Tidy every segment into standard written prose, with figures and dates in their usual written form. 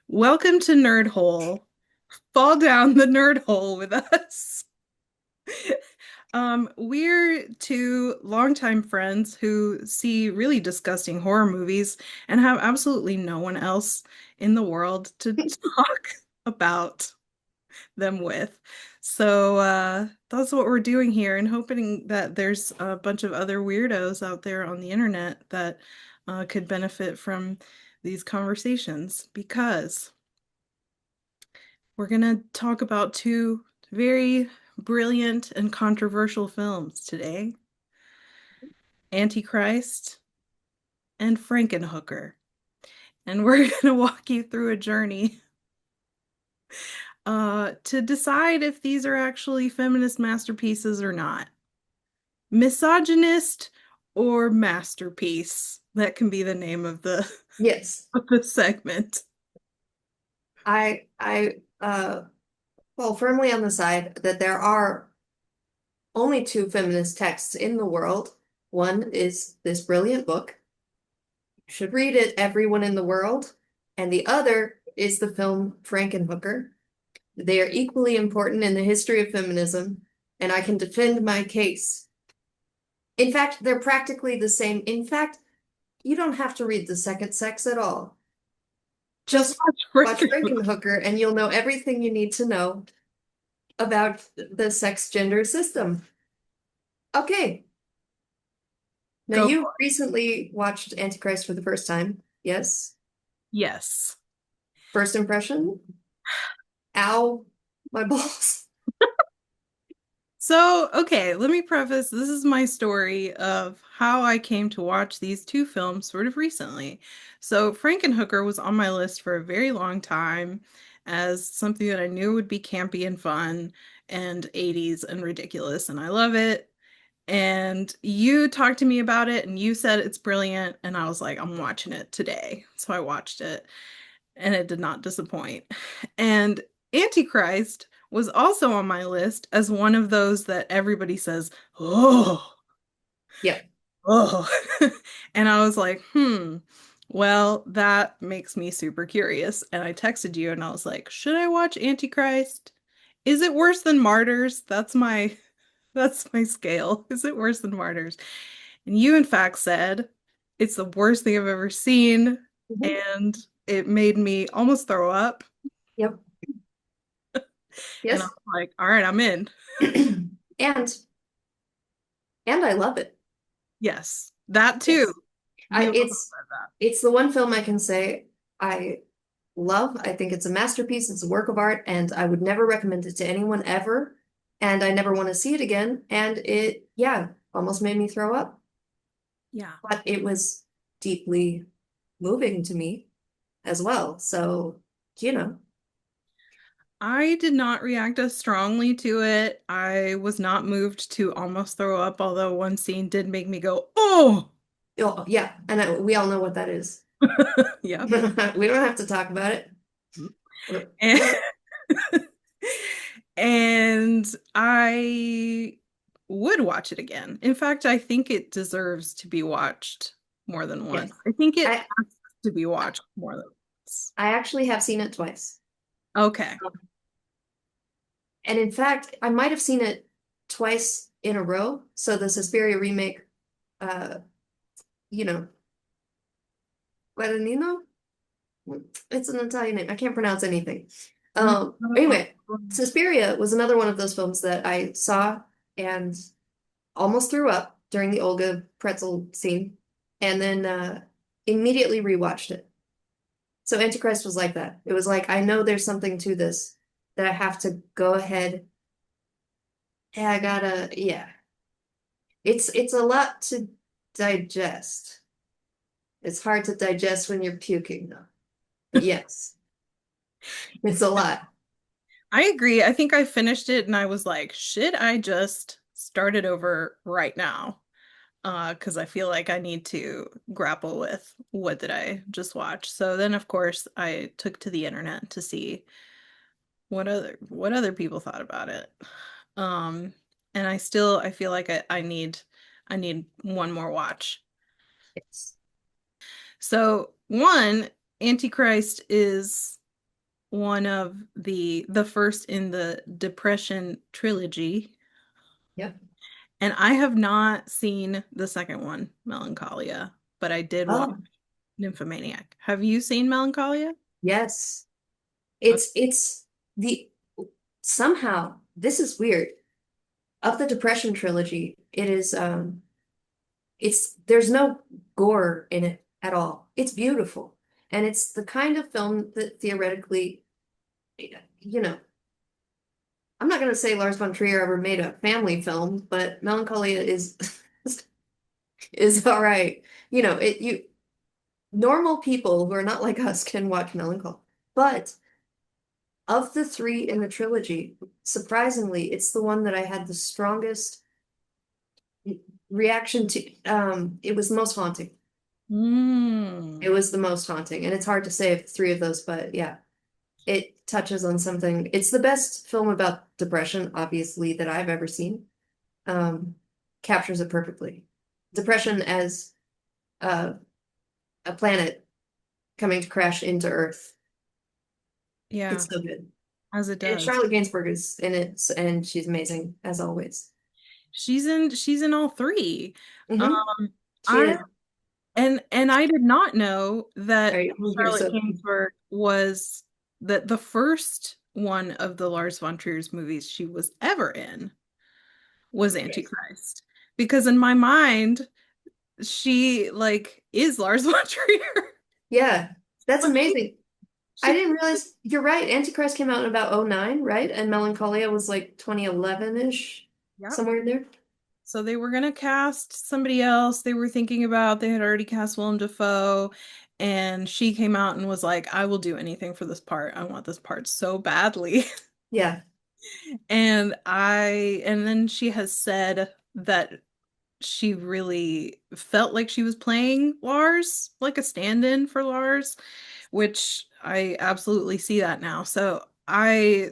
Welcome to Nerd Hole. Fall down the nerd hole with us. We're two longtime friends who see really disgusting horror movies and have absolutely no one else in the world to talk about them with. So that's what we're doing here, and hoping that there's a bunch of other weirdos out there on the internet that could benefit from these conversations because we're going to talk about two very brilliant and controversial films today: Antichrist and Frankenhooker. And we're going to walk you through a journey to decide if these are actually feminist masterpieces or not. Misogynist or masterpiece. That can be the name of the Yes, of the segment. I fall firmly on the side that there are only two feminist texts in the world. One is this brilliant book. You should read it, everyone in the world. And the other is the film Frankenhooker. They are equally important in the history of feminism, and I can defend my case. In fact, they're practically the same. In fact, you don't have to read The Second Sex at all. Just Just watch watch Frankenhooker. Frankenhooker and you'll know everything you need to know about the sex gender system. Okay. Now Go you for it. recently watched Antichrist for the first time. Yes. Yes. First impression? Ow, my balls. So, okay, let me preface this is my story of how I came to watch these two films sort of recently. So, Frankenhooker was on my list for a very long time as something that I knew would be campy and fun and 80s and ridiculous, and I love it. And you talked to me about it and you said it's brilliant, and I was like, I'm watching it today. So, I watched it and it did not disappoint. And Antichrist was also on my list as one of those that everybody says, oh, Yeah. oh. And I was like, well, that makes me super curious. And I texted you and I was like, should I watch Antichrist? Is it worse than Martyrs? That's my scale. Is it worse than Martyrs? And you in fact said it's the worst thing I've ever seen, Mhm. and it made me almost throw up. Yep. And I Yes. was like, all right, I'm in. And and I love it. Yes, that too. Yes. I You also it's said that. it's the one film I can say I love. I think it's a masterpiece, it's a work of art, and I would never recommend it to anyone ever. And I never want to see it again. And it, yeah, almost made me throw up. Yeah. But it was deeply moving to me as well. So, you know, I did not react as strongly to it. I was not moved to almost throw up, although one scene did make me go, oh, oh, yeah, and we all know what that is. yep. We don't have to talk about it. And, and I would watch it again. In fact, I think it deserves to be watched more than once. Yes. I think it I has to be watched more than once. I actually have seen it twice. Okay. And in fact, I might have seen it twice in a row. So the Suspiria remake, uh, you know, Guadagnino? It's an Italian name. I can't pronounce anything. Anyway, Suspiria was another one of those films that I saw and almost threw up during the Olga pretzel scene, and then immediately rewatched it. So Antichrist was like that. It was like, I know there's something to this that I have to go ahead. Yeah, I gotta, yeah. It's a lot to digest. It's hard to digest when you're puking though. But yes, it's a lot. I agree. I think I finished it and I was like, should I just start it over right now? Because I feel like I need to grapple with what did I just watch. So then, of course, I took to the internet to see what other people thought about it. Um, and I feel like I need one more watch. Yes. So one, Antichrist is one of the first in the Depression trilogy, Yep. and I have not seen the second one, Melancholia, but I did watch Oh, Nymphomaniac. Have you seen Melancholia? yes. Okay. It's the somehow this is weird. Of the Depression trilogy, it is it's there's no gore in it at all. It's beautiful. And it's the kind of film that theoretically, you know, I'm not going to say Lars von Trier ever made a family film, but Melancholia is is all right. It you normal people who are not like us can watch Melancholia. But of the three in the trilogy, surprisingly, it's the one that I had the strongest reaction to. It was the most haunting. It Mm. was the most haunting, and it's hard to say of three of those, but yeah, it touches on something. It's the best film about depression, obviously, that I've ever seen. Um, Captures it perfectly. Depression as uh, a planet coming to crash into Earth. Yeah, It's so good. as it And does. Charlotte Gainsbourg is in it, and she's amazing as always. She's in all three. Hmm. Um, She I is. and I did not know All that right, you're Charlotte so. Gainsbourg was that the first one of the Lars von Trier's movies she was ever in was Yes. Antichrist. Because in my mind, she like is Lars von Trier. Yeah, that's But amazing. I she didn't realize you're right. Antichrist came out in about '09, right? And Melancholia was like 2011-ish, Yep. somewhere in there. So they were gonna cast somebody else. They were thinking about they had already cast Willem Dafoe, and she came out and was like, "I will do anything for this part. I want this part so badly." Yeah. And then she has said that she really felt like she was playing Lars, like a stand-in for Lars, which I absolutely see that now. So I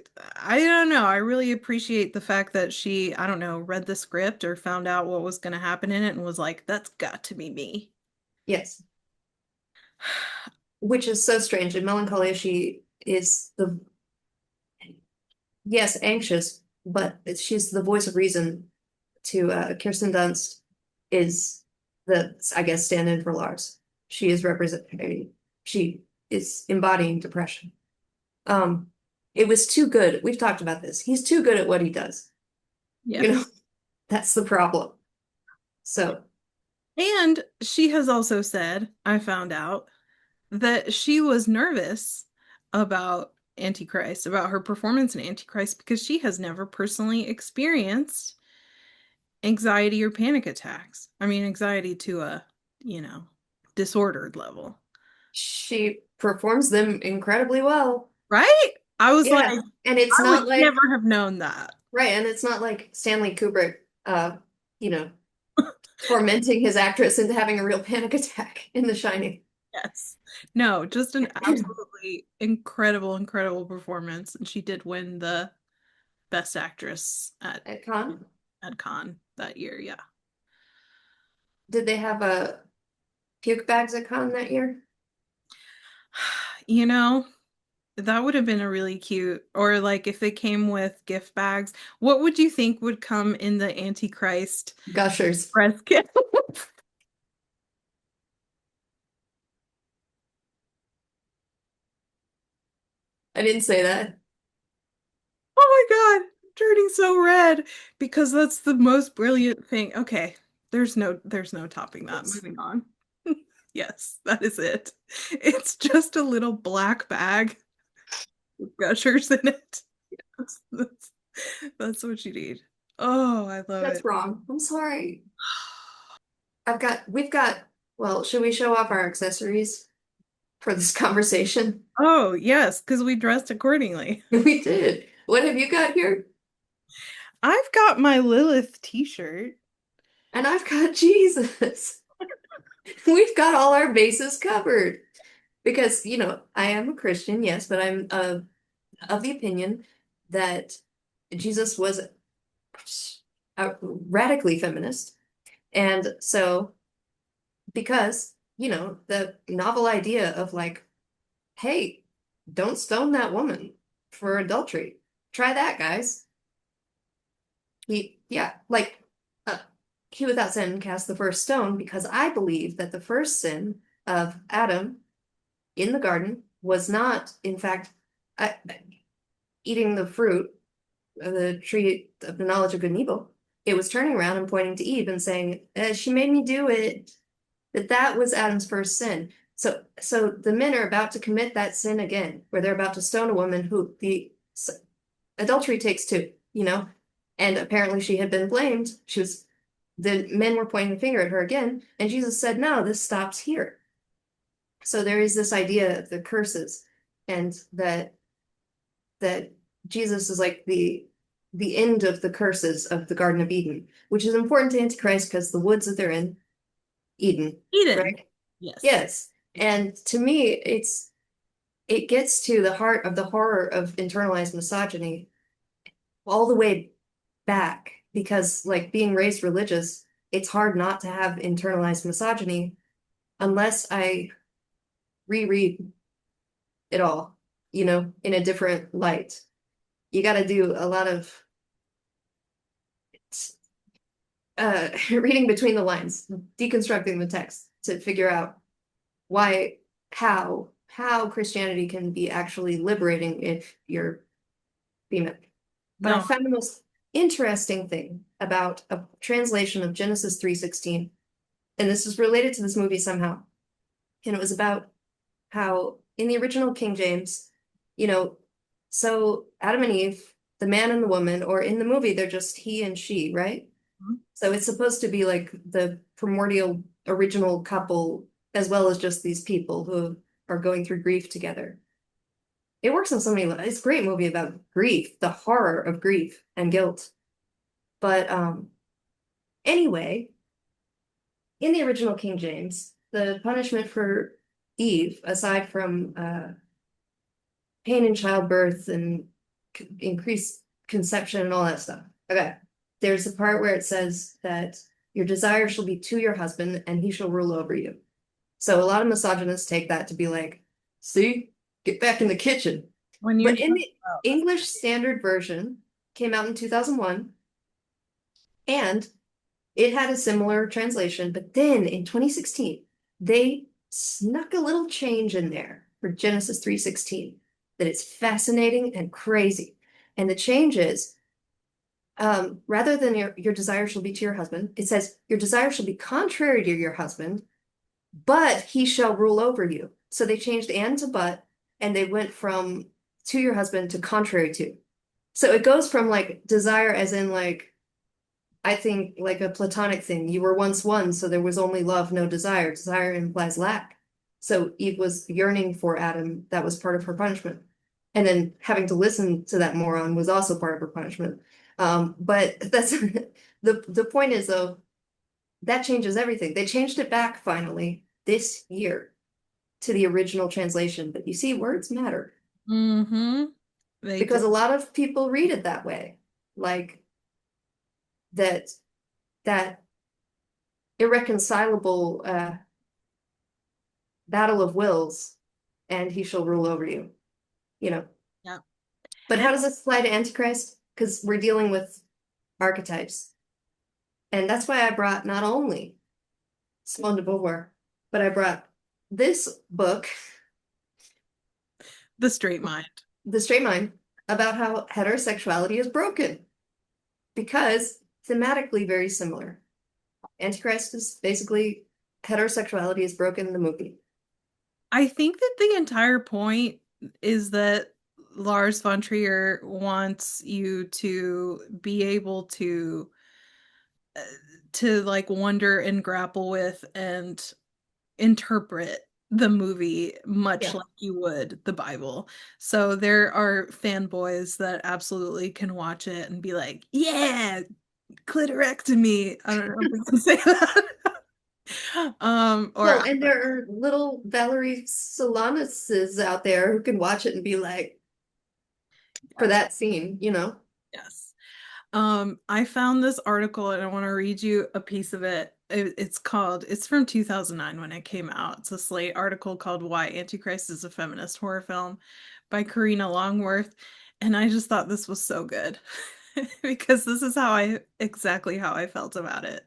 don't know. I really appreciate the fact that she, I don't know, read the script or found out what was going to happen in it and was like, that's got to be me. Yes. Which is so strange. In Melancholia, she is the, yes, anxious, but she's the voice of reason to Kirsten Dunst is the, I guess, stand-in for Lars. She is representing, she is embodying depression. Um, it was too good. We've talked about this. He's too good at what he does. You know, Yes. that's the problem. So, And she has also said, I found out, that she was nervous about Antichrist, about her performance in Antichrist, because she has never personally experienced anxiety or panic attacks. I mean, anxiety to a, you know, disordered level. she performs them incredibly well. Right? I was like, Yeah. And it's I would not like, never have known that. right, and it's not like Stanley Kubrick, you know, tormenting his actress into having a real panic attack in The Shining. Yes. No, just an absolutely incredible, incredible performance. And she did win the Best Actress At Cannes, at Cannes that year. Yeah. did they have a puke bags at Cannes that year? You know, that would have been a really cute, or like if they came with gift bags, what would you think would come in the Antichrist Gushers. press kit? I didn't say that. Oh my God, I'm turning so red because that's the most brilliant thing. Okay, there's no topping that. Moving on. Yes, that is it. It's just a little black bag with gushers in it. That's what you need. Oh, I love That's it. wrong. I'm sorry. We've got, well, should we show off our accessories for this conversation? Oh, yes, because we dressed accordingly. We did. What have you got here? I've got my Lilith t-shirt. And I've got Jesus. We've got all our bases covered. Because, I am a Christian, yes, but I'm of the opinion that Jesus was radically feminist. And so, because, the novel idea of like, hey, don't stone that woman for adultery. Try that, guys. Yeah, like uh, he without sin cast the first stone because I believe that the first sin of Adam in the garden was not, in fact, eating the fruit of the tree of the knowledge of good and evil. It was turning around and pointing to Eve and saying, "She made me do it." That was Adam's first sin. So the men are about to commit that sin again, where they're about to stone a woman who the adultery takes two, and apparently she had been blamed. The men were pointing the finger at her again, and Jesus said, "No, this stops here." So there is this idea of the curses, and that Jesus is like the end of the curses of the Garden of Eden, which is important to Antichrist because the woods that they're in, Eden, Eden. right? Yes. Yes. And to me, it gets to the heart of the horror of internalized misogyny all the way back because like being raised religious, it's hard not to have internalized misogyny unless I reread it all, in a different light. You got to do a lot of reading between the lines, deconstructing the text to figure out why, how Christianity can be actually liberating if you're female. But I No. found the most interesting thing about a translation of Genesis 3:16, and this is related to this movie somehow. And it was about how in the original King James, you know, so Adam and Eve, the man and the woman, or in the movie, they're just he and she, right? So it's supposed to be like the primordial original couple, as well as just these people who are going through grief together. It works on so many levels. It's a great movie about grief, the horror of grief and guilt. But anyway, in the original King James, the punishment for Eve, aside from pain in childbirth and increased conception and all that stuff. Okay. There's a part where it says that your desire shall be to your husband and he shall rule over you. So a lot of misogynists take that to be like, see, get back in the kitchen. When you're But in talking the about, English Standard Version, came out in 2001, and it had a similar translation. But then in 2016, they snuck a little change in there for Genesis 3:16 that is fascinating and crazy. And the change is rather than your desire shall be to your husband, it says your desire shall be contrary to your husband, but he shall rule over you. So they changed and to but, and they went from to your husband to contrary to. So it goes from like desire as in like, I think like a platonic thing. You were once one, so there was only love, no desire. Desire implies lack. So Eve was yearning for Adam. That was part of her punishment. And then having to listen to that moron was also part of her punishment. But that's the point is though, that changes everything. They changed it back finally this year to the original translation. But you see, words matter mm-hmm, they because did. a lot of people read it that way. Like that that irreconcilable battle of wills, and he shall rule over you, you know. Yeah. But And how does this apply to Antichrist? Because we're dealing with archetypes. And that's why I brought not only Simone de Beauvoir, but I brought this book, the straight mind. The Straight Mind, about how heterosexuality is broken, because thematically very similar. Antichrist is basically heterosexuality is broken in the movie. I think that the entire point is that Lars Von Trier wants you to be able uh, to like wonder and grapple with and interpret the movie much Yeah. like you would the Bible. So there are fanboys that absolutely can watch it and be like, yeah, clitorectomy. I don't know if we can say that. Or Well, and there are little Valerie Solanises out there who can watch it and be like, for yes, that scene. yes. I found this article and I want to read you a piece of it. It's from 2009 when it came out. It's a Slate article called Why Antichrist is a Feminist Horror Film. by Karina Longworth, and I just thought this was so good because this is exactly how I felt about it.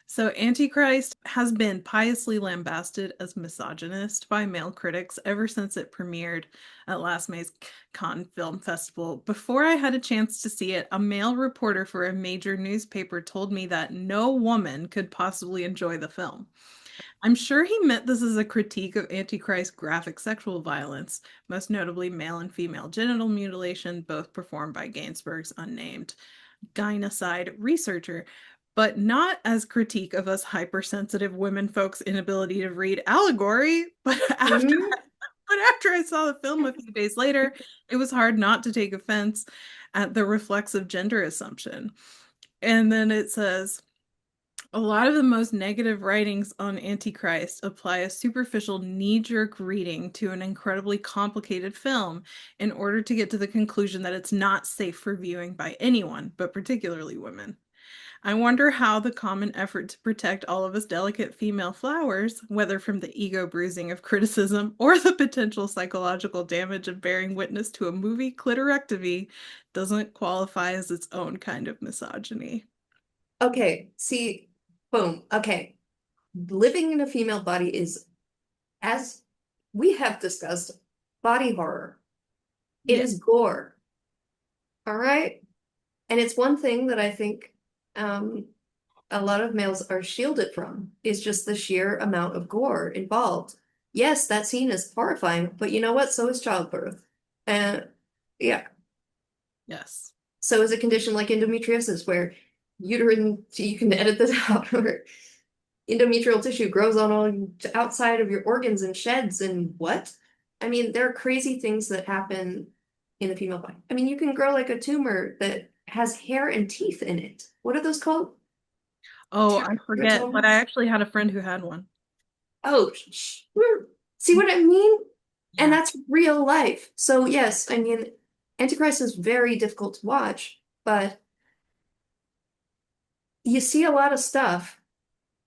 So, Antichrist has been piously lambasted as misogynist by male critics ever since it premiered at last May's Cannes Film Festival. Before I had a chance to see it, a male reporter for a major newspaper told me that no woman could possibly enjoy the film. I'm sure he meant this as a critique of Antichrist graphic sexual violence, most notably male and female genital mutilation, both performed by Gainsbourg's unnamed gynocide researcher, but not as critique of us hypersensitive women folks' inability to read allegory. Mhm. But after I saw the film a few days later, it was hard not to take offense at the reflexive gender assumption. And then it says, a lot of the most negative writings on Antichrist apply a superficial knee-jerk reading to an incredibly complicated film in order to get to the conclusion that it's not safe for viewing by anyone, but particularly women. I wonder how the common effort to protect all of us delicate female flowers, whether from the ego bruising of criticism or the potential psychological damage of bearing witness to a movie clitorectomy, doesn't qualify as its own kind of misogyny. Okay, see, boom. Okay. Living in a female body is, as we have discussed, body horror. It Yeah. is gore. All right. And it's one thing that I think um, a lot of males are shielded from is just the sheer amount of gore involved. Yes, that scene is horrifying, but you know what? So is childbirth. And yeah, Yes. so is a condition like endometriosis, where uterine, you can edit this out, where endometrial tissue grows on all outside of your organs and sheds and what? I mean, there are crazy things that happen in the female body. I mean, you can grow like a tumor that has hair and teeth in it. What are those called? Oh, I forget, but I Teratomas? actually had a friend who had one. Oh, see what I mean? And Yeah. that's real life. So yes, I mean, Antichrist is very difficult to watch, but you see a lot of stuff,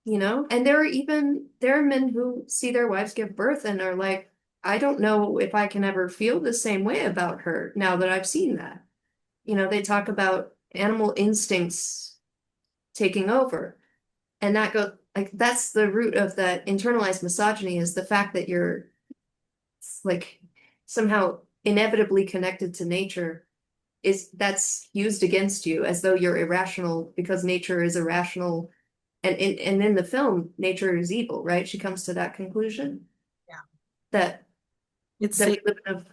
and there are men who see their wives give birth and are like, I don't know if I can ever feel the same way about her now that I've seen that. They talk about animal instincts taking over. And that goes like that's the root of that internalized misogyny, is the fact that you're like somehow inevitably connected to nature, is that's used against you as though you're irrational because nature is irrational. And in the film, nature is evil, right? She comes to that conclusion Yeah. that It's that we Satan. live in a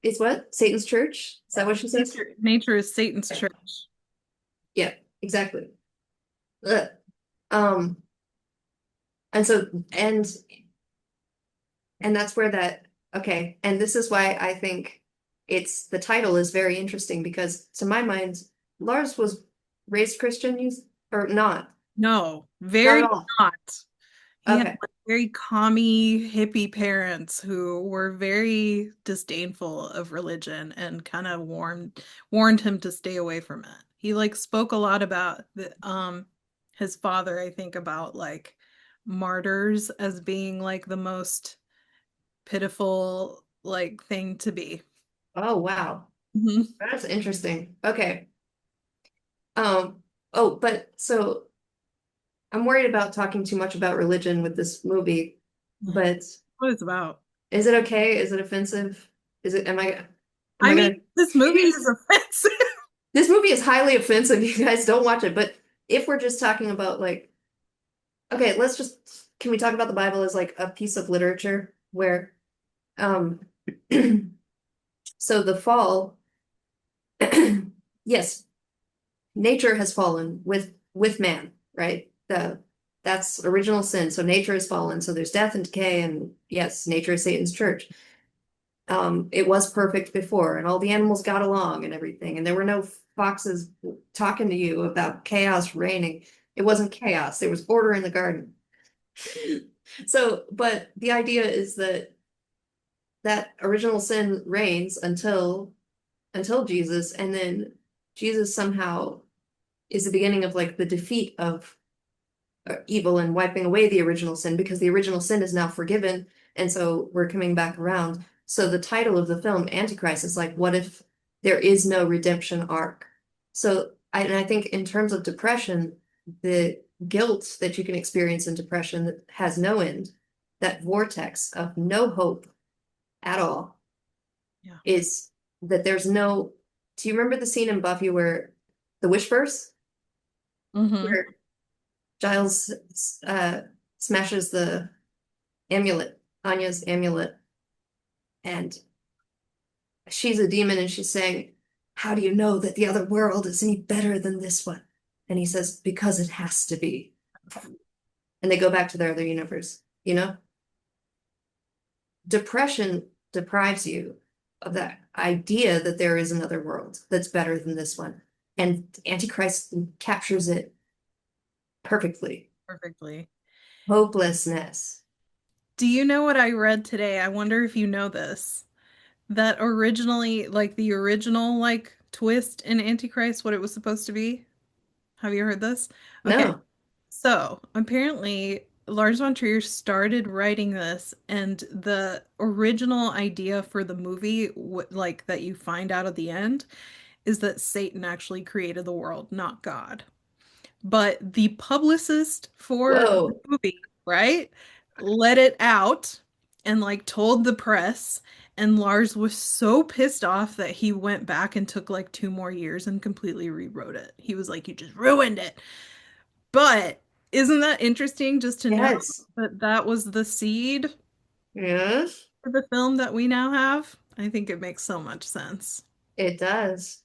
it's what? Satan's church? Is that what she says? Nature is Satan's church. Yeah, exactly. Ugh. Um, and so and that's where that okay, and this is why I think it's the title is very interesting, because to my mind, Lars was raised Christian, or not? No, Not very at all. not. He had Okay. like very commie hippie parents who were very disdainful of religion and kind of warned him to stay away from it. He like spoke a lot about his father, I think, about like martyrs as being like the most pitiful like thing to be. Oh, wow. Mhm. That's interesting. Okay. Um, oh, but so I'm worried about talking too much about religion with this movie, but What it's about. is it okay? Is it offensive? Am I I mean, gonna this movie is offensive. this movie is highly offensive. You guys don't watch it, but if we're just talking about like, okay, can we talk about the Bible as like a piece of literature where, um, so the fall, yes, nature has fallen with man, right? That's original sin. So nature has fallen. So there's death and decay, and yes, nature is Satan's church. It was perfect before, and all the animals got along and everything, and there were no foxes talking to you about chaos reigning. It wasn't chaos, there was order in the garden. So, but the idea is that original sin reigns until Jesus, and then Jesus somehow is the beginning of like the defeat of evil and wiping away the original sin, because the original sin is now forgiven, and so we're coming back around. So the title of the film, Antichrist, is like, what if there is no redemption arc? So and I think in terms of depression, the guilt that you can experience in depression that has no end, that vortex of no hope at all, Yeah. is that there's no. Do you remember the scene in Buffy where the Wishverse, Mm-hmm. where Giles uh, smashes the amulet, Anya's amulet, and she's a demon and she's saying, how do you know that the other world is any better than this one? And he says, because it has to be. And they go back to their other universe, you know? Depression deprives you of that idea that there is another world that's better than this one. And Antichrist captures it perfectly. Perfectly. Hopelessness. Do you know what I read today? I wonder if you know this. That originally, like the original like twist in Antichrist, what it was supposed to be. Have you heard this? Okay. No. So apparently, Lars Von Trier started writing this, and the original idea for the movie, like that you find out at the end, is that Satan actually created the world, not God. But the publicist for the Whoa. movie, right, let it out and like told the press. And Lars was so pissed off that he went back and took like 2 more years and completely rewrote it. He was like, "You just ruined it." But isn't that interesting just to know Yes. that that was the seed Yes. for the film that we now have? I think it makes so much sense. It does.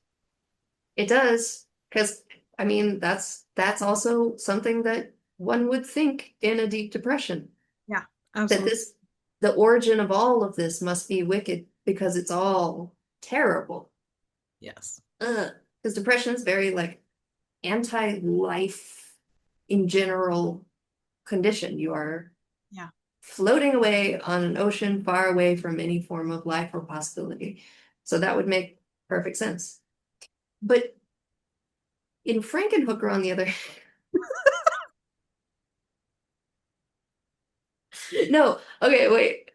It does. Because I mean, that's also something that one would think in a deep depression. Yeah, That absolutely. this the origin of all of this must be wicked because it's all terrible. Yes. Because depression is very like anti-life in general condition. You are Yeah. floating away on an ocean far away from any form of life or possibility. So that would make perfect sense. But in Frankenhooker, on the other hand, no, okay, wait.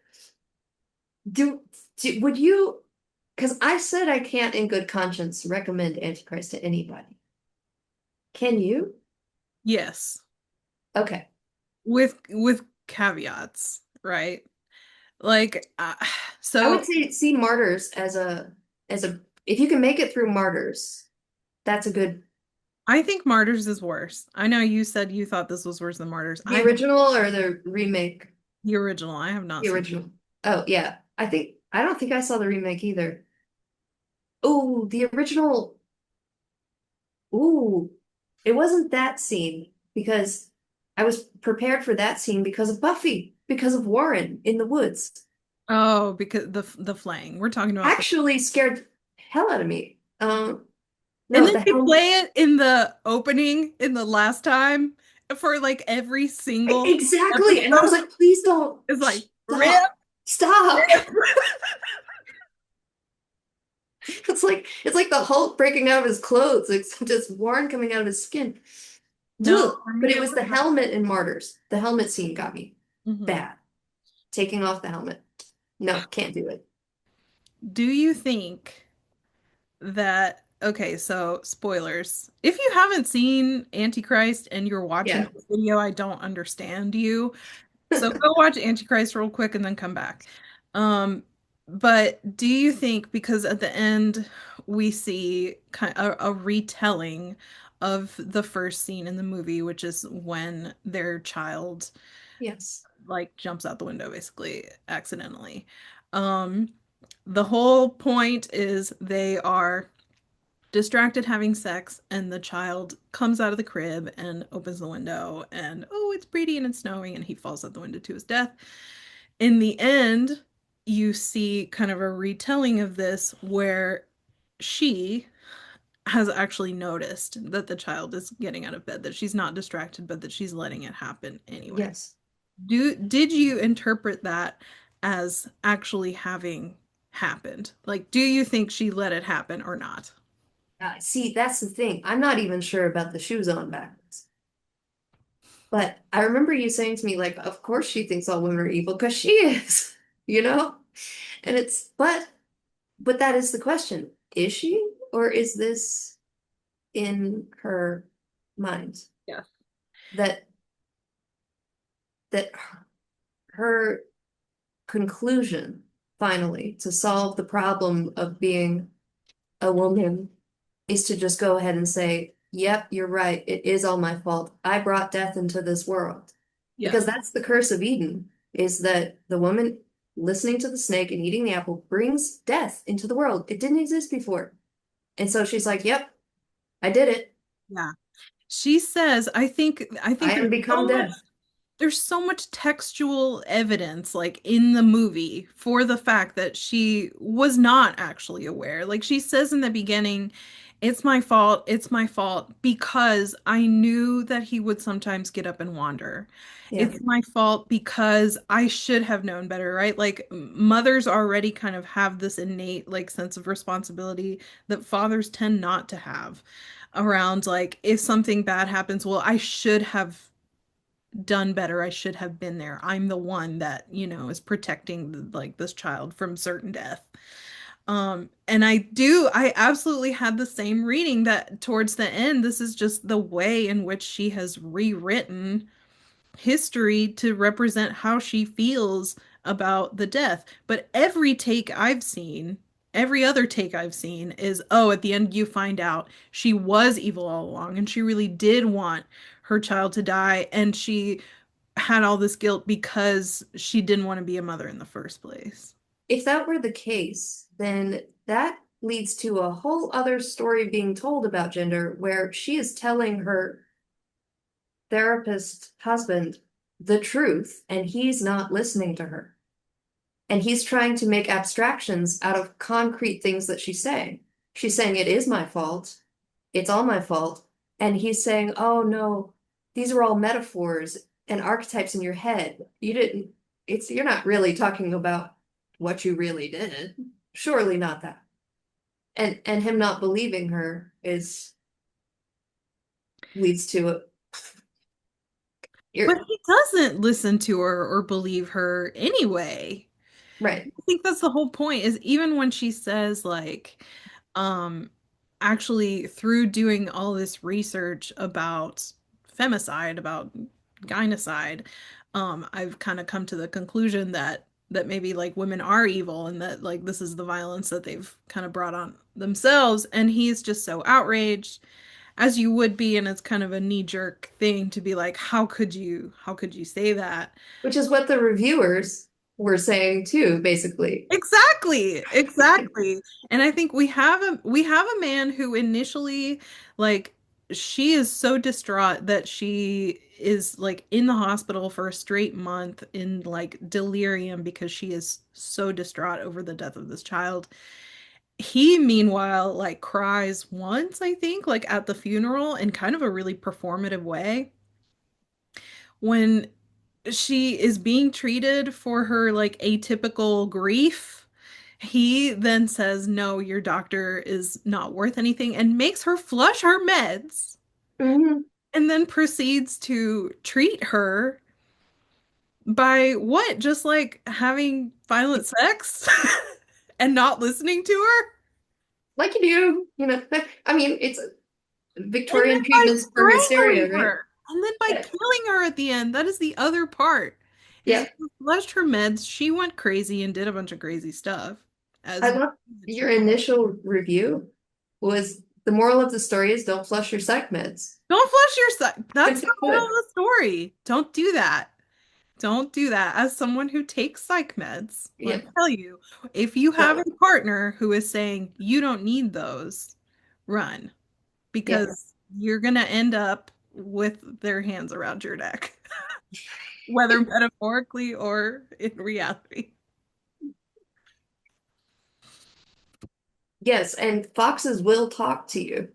Do, would you, because I said I can't in good conscience recommend Antichrist to anybody. Can you? Yes. Okay. With caveats, right? Like I would so say see Martyrs as a if you can make it through Martyrs, that's a good I think Martyrs is worse. I know you said you thought this was worse than Martyrs. the original or the remake. The original. I have not The seen. original. Oh yeah. I don't think I saw the remake either. Oh, the original. Ooh, it wasn't that scene because I was prepared for that scene because of Buffy, because of Warren in the woods. Oh, because the flaying. We're talking about the Actually scared the hell out of me. and No, then the you hell play it in the opening in the last time for like every single exactly. And I was episode. like, please don't It's like rip, stop. Stop. rip. It's like the Hulk breaking out of his clothes, except it's Warren coming out of his skin. No, Ugh. for But me it it was was the helmet in Martyrs. The helmet scene got me Mhm. bad. Taking off the helmet. No, can't do it. Do you think that okay, so spoilers. If you haven't seen Antichrist and you're watching Yeah. this video, I don't understand you. So go watch Antichrist real quick and then come back. Um, but do you think because at the end we see kind of a retelling of the first scene in the movie, which is when their child Yes. like jumps out the window basically accidentally. Um, the whole point is they are distracted having sex, and the child comes out of the crib and opens the window, and oh, it's pretty and it's snowing, and he falls out the window to his death. In the end, you see kind of a retelling of this where she has actually noticed that the child is getting out of bed, that she's not distracted, but that she's letting it happen anyway. Yes. Did you interpret that as actually having happened? Like, do you think she let it happen or not? See, that's the thing. I'm not even sure about the shoes on backwards. But I remember you saying to me, like, of course she thinks all women are evil because she is, you know? And it's but that is the question. Is she, or is this in her mind? Yeah. That that her conclusion finally to solve the problem of being a woman is to just go ahead and say, yep, you're right. It is all my fault. I brought death into this world. Because Yes. that's the curse of Eden, is that the woman listening to the snake and eating the apple brings death into the world. It didn't exist before. And so she's like, yep, I did it. Yeah. She says, I think I there's am become so much death. there's so much textual evidence like in the movie for the fact that she was not actually aware. Like she says in the beginning, it's my fault because I knew that he would sometimes get up and wander. Yeah. It's my fault because I should have known better, right? Like mothers already kind of have this innate like sense of responsibility that fathers tend not to have around like if something bad happens, well, I should have done better. I should have been there. I'm the one that, is protecting like this child from certain death. And I absolutely had the same reading that towards the end, this is just the way in which she has rewritten history to represent how she feels about the death. But every other take I've seen is, oh, at the end you find out she was evil all along and she really did want her child to die and she had all this guilt because she didn't want to be a mother in the first place. If that were the case, then that leads to a whole other story being told about gender where she is telling her therapist husband the truth and he's not listening to her. And he's trying to make abstractions out of concrete things that she's saying. She's saying, it is my fault. It's all my fault. And he's saying, oh no, these are all metaphors and archetypes in your head. You didn't, you're not really talking about what you really did. Surely not that. And him not believing her is leads to a, you're But he doesn't listen to her or believe her anyway. right. I think that's the whole point is even when she says like um actually through doing all this research about femicide, about gynocide, I've kind of come to the conclusion that maybe like women are evil and that like this is the violence that they've kind of brought on themselves and he's just so outraged as you would be and it's kind of a knee-jerk thing to be like how could you say that. Which is what the reviewers were saying too, basically. Exactly, exactly. And I think we have a man who initially like she is so distraught that she is like in the hospital for a straight month in like delirium because she is so distraught over the death of this child. He meanwhile like cries once, I think, like at the funeral in kind of a really performative way when she is being treated for her like atypical grief. He then says, no, your doctor is not worth anything and makes her flush her meds Mhm. and then proceeds to treat her by what? Just like having violent sex and not listening to her? Like you do, I mean, it's And then Victorian by treatments for strangling hysteria, right? her. And then by Yeah. killing her at the end. That is the other part. Is Yeah. he flushed her meds. She went crazy and did a bunch of crazy stuff. I As love your initial review was the moral of the story is don't flush your psych meds. don't flush your side. That's Simply the moral put. of the story. Don't do that. Don't do that. As someone who takes psych meds, let Yeah. me tell you, if you have No. a partner who is saying you don't need those, run Yeah. because you're gonna end up with their hands around your neck, whether metaphorically or in reality. Yes, and foxes will talk to you.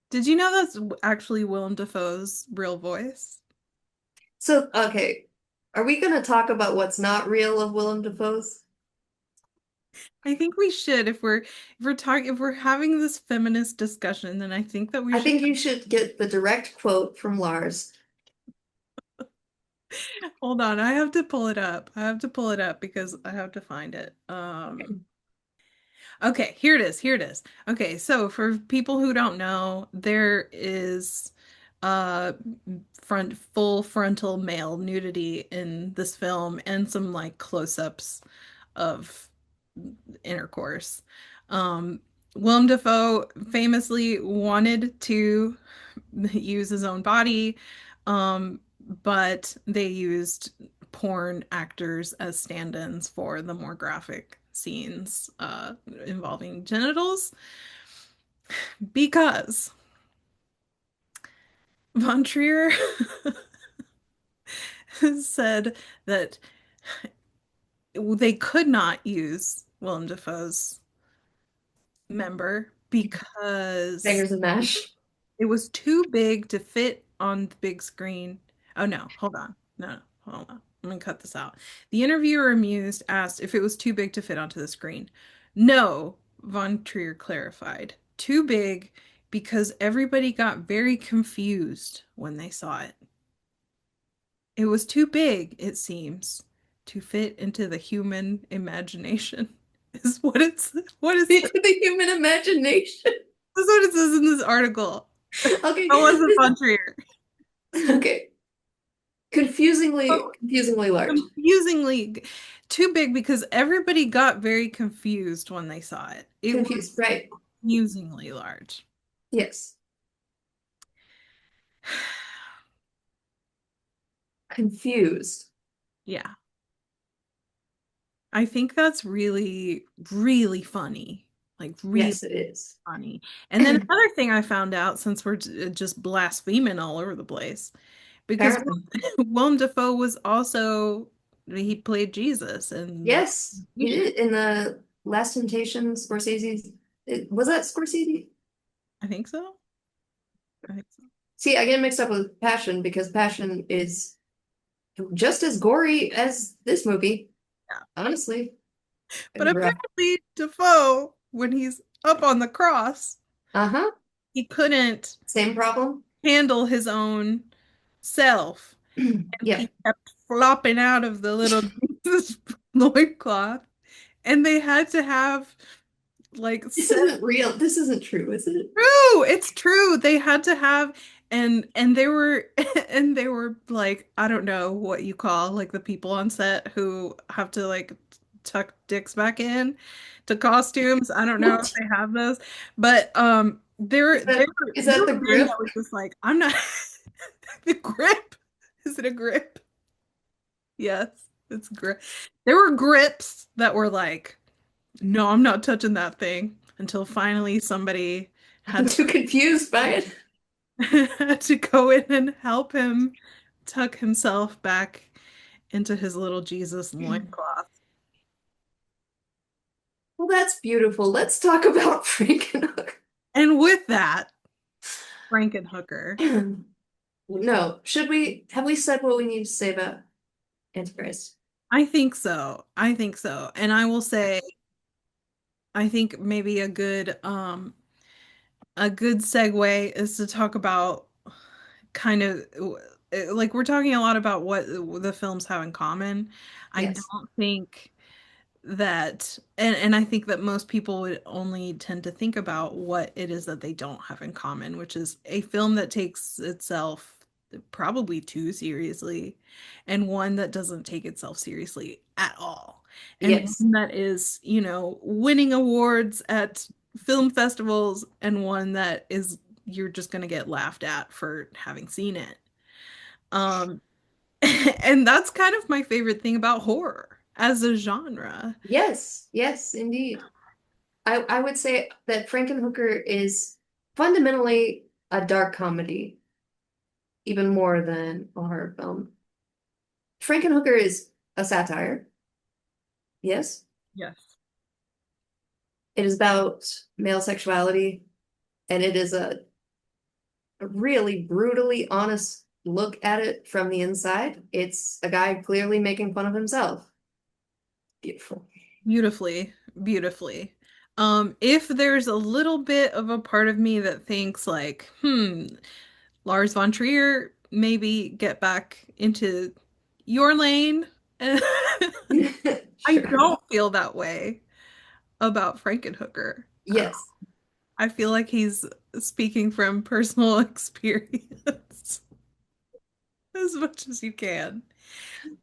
Did you know that's actually Willem Dafoe's real voice? So, okay, are we going to talk about what's not real of Willem Dafoe's? I think we should if we're having this feminist discussion, then I think that we I should. think you should get the direct quote from Lars. Hold on, I have to pull it up. I have to pull it up because I have to find it. Okay, here it is. Here it is. Okay, so for people who don't know, there is uh full frontal male nudity in this film and some like close-ups of intercourse. Um Willem Dafoe famously wanted to use his own body, um, but they used porn actors as stand-ins for the more graphic scenes involving genitals because Von Trier said that they could not use Willem Dafoe's member because Bangers and mash. it was too big to fit on the big screen. Oh no, hold on. No, hold on. Let me cut this out. The interviewer amused asked if it was too big to fit onto the screen. No, Von Trier clarified. Too big because everybody got very confused when they saw it. It was too big, it seems, to fit into the human imagination. Is what is this The human imagination. is what it says in this article. Okay. That wasn't Von Trier. Okay. Confusingly large. Confusingly too big because everybody got very confused when they saw it. It was Confused, right? confusingly large. Yes. Confused. Yeah. I think that's really, really funny. Like, really Yes, it is. funny. And then another thing I found out since we're just blaspheming all over the place, because Apparently. Willem Dafoe was also, he played Jesus in Yes, he did in the Last Temptation, Scorsese's. Was that Scorsese? I think so. I think so. See, I get mixed up with Passion because Passion is just as gory as this movie, Yeah. honestly. But And, apparently, Defoe, when he's up on the cross, uh-huh. he couldn't Same problem. handle his own self. And Yeah. he kept flopping out of the little Jesus loincloth. And they had to have like This set isn't real. This isn't true, is it? true. It's true. They had to have and they were and they were like, I don't know what you call like the people on set who have to like tuck dicks back in to costumes. I don't know if What? they have those. But they were Is that is there that the were men that grip? were just like, I'm not the grip. Is it a grip? Yes, it's grip. There were grips that were like, no, I'm not touching that thing until finally somebody I'm had too confused by it. had to go in and help him tuck himself back into his little Jesus loincloth. Well, that's beautiful. Let's talk about Frankenhooker. And with that, Frankenhooker. No, should we have we said what we need to say about Antichrist? I think so. I think so. And I will say, I think maybe a good segue is to talk about kind of like we're talking a lot about what the films have in common. I Yes. don't think that and I think that most people would only tend to think about what it is that they don't have in common, which is a film that takes itself probably too seriously and one that doesn't take itself seriously at all. And Yes. one that is, winning awards at film festivals and one that is you're just going to get laughed at for having seen it. Um and that's kind of my favorite thing about horror as a genre. Yes. Yes, indeed. I would say that Frankenhooker is fundamentally a dark comedy, even more than a horror film. Frankenhooker is a satire. Yes. Yes. It is about male sexuality, and it is a really brutally honest look at it from the inside. It's a guy clearly making fun of himself. Beautiful. Beautifully, beautifully. If there's a little bit of a part of me that thinks like, Lars von Trier maybe get back into your lane. And I Sure. don't feel that way about Frankenhooker at all. Yes. I feel like he's speaking from personal experience as much as you can.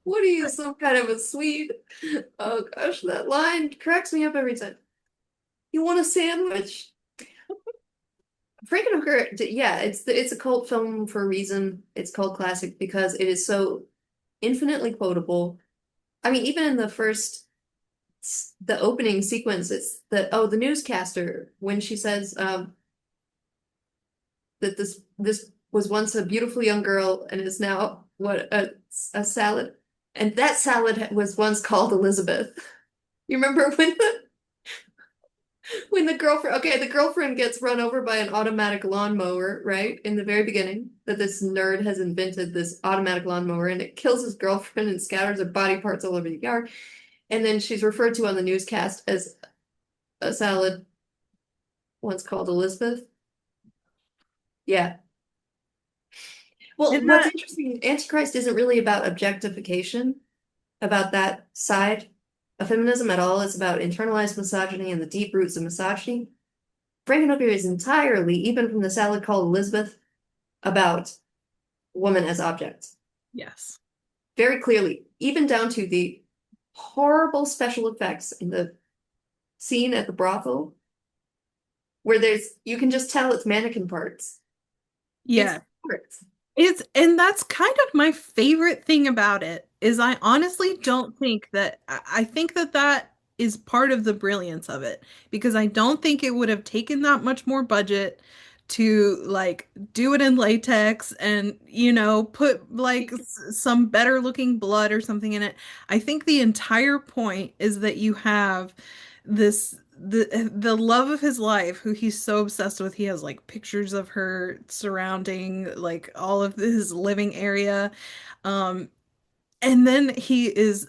What are you, some kind of a Swede? Oh gosh, that line cracks me up every time. You want a sandwich? Frankenhooker, yeah, it's a cult film for a reason. It's called classic because it is so infinitely quotable. I mean, even in the opening sequence, it's the newscaster when she says that this was once a beautiful young girl and is now what a salad, and that salad was once called Elizabeth. You remember when the girlfriend, okay, the girlfriend gets run over by an automatic lawnmower, right? In the very beginning, that this nerd has invented this automatic lawnmower and it kills his girlfriend and scatters her body parts all over the yard. And then she's referred to on the newscast as a salad once called Elizabeth. Yeah. Well, And what's that, interesting, Antichrist isn't really about objectification, about that side of feminism at all. It's about internalized misogyny and the deep roots of misogyny. Frankenhooker is entirely, even from the salad called Elizabeth, about woman as objects. yes. Very clearly, even down to the horrible special effects in the scene at the brothel, where you can just tell it's mannequin parts. It's Yeah. parts. And that's kind of my favorite thing about it is I honestly don't think that I think that that is part of the brilliance of it because I don't think it would have taken that much more budget to like do it in latex and put like some better looking blood or something in it. I think the entire point is that you have the love of his life who he's so obsessed with. He has like pictures of her surrounding like all of his living area. um and then he is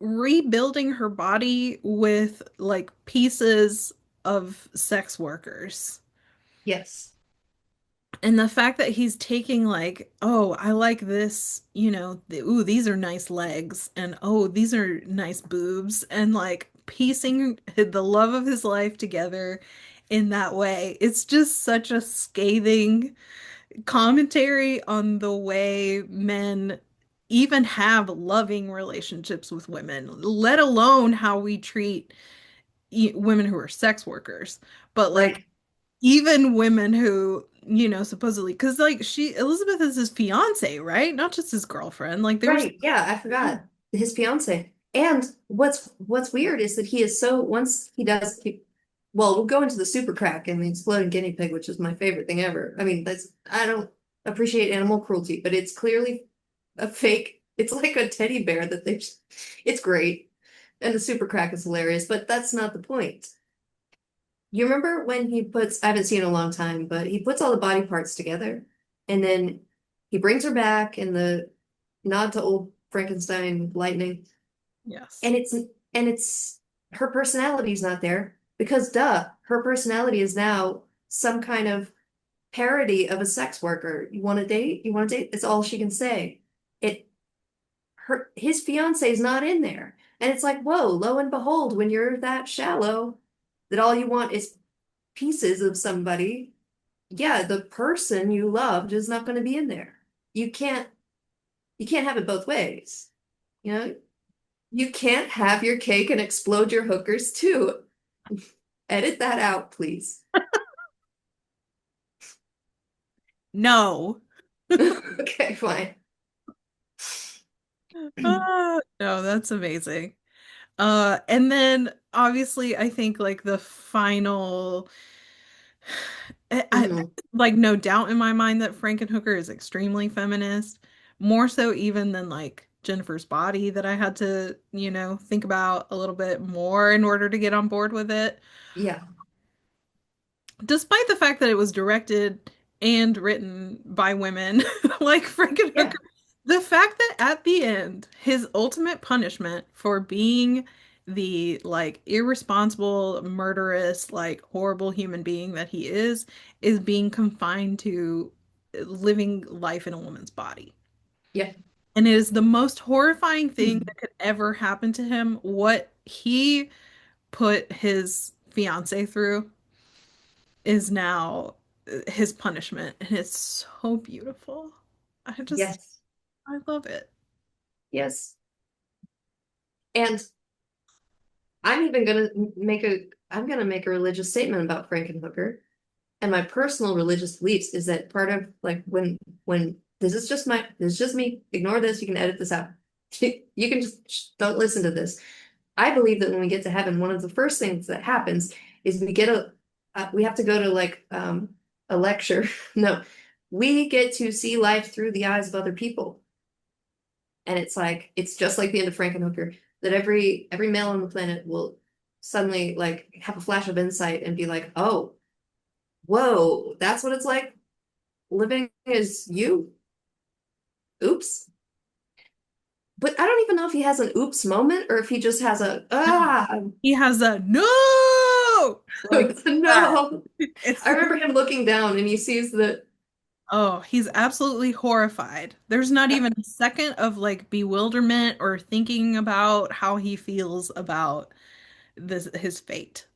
rebuilding her body with like pieces of sex workers. Yes. And the fact that he's taking like, oh, I like this, ooh, these are nice legs, and oh, these are nice boobs, and like piecing the love of his life together in that way. It's just such a scathing commentary on the way men even have loving relationships with women, let alone how we treat women who are sex workers. But like Right. even women who, supposedly, because like Elizabeth is his fiance, right? Not just his girlfriend. Like they were, Right. Yeah, I forgot. His fiance. And what's weird is that he is so once he does well, we'll go into the super crack and the exploding guinea pig, which is my favorite thing ever. I mean, that's I don't appreciate animal cruelty, but it's clearly a fake. It's like a teddy bear that it's great. And the super crack is hilarious, but that's not the point. You remember when I haven't seen it in a long time, but he puts all the body parts together and then he brings her back in the nod to old Frankenstein lightning. yes. And it's her personality's not there because duh, her personality is now some kind of parody of a sex worker. You want to date? You want to date? It's all she can say. It his fiance is not in there. And it's like, whoa, lo and behold, when you're that shallow that all you want is pieces of somebody, yeah, the person you loved is not going to be in there. You can't you can't have it both ways. You know, you can't have your cake and explode your hookers too. Edit that out, please. No. Okay, fine. No, that's amazing. And then obviously I think like the final Mhm. like no doubt in my mind that Frankenhooker is extremely feminist, more so even than like Jennifer's Body that I had to, think about a little bit more in order to get on board with it. Yeah, Despite the fact that it was directed and written by women, like Frankenhooker, yeah, the fact that at the end, his ultimate punishment for being the like irresponsible, murderous, like horrible human being that he is being confined to living life in a woman's body. yeah. And it is the most horrifying thing that could ever happen to him. What he put his fiance through is now his punishment, and it's so beautiful. I just, Yes. I love it. Yes. And I'm even gonna make a I'm gonna make a religious statement about Frankenhooker. And my personal religious beliefs is that part of like when this is just me, ignore this, you can edit this out. You can just don't listen to this. I believe that when we get to heaven, one of the first things that happens is we have to go to like a lecture. No, we get to see life through the eyes of other people. And it's like it's just like the end of Frankenhooker, that every male on the planet will suddenly like have a flash of insight and be like, oh, whoa, that's what it's like living as you. Oops. But I don't even know if he has an oops moment or if he just has a He has a no like that. no. It's I remember him looking down and he sees that oh, he's absolutely horrified. There's not even a second of like bewilderment or thinking about how he feels about this his fate.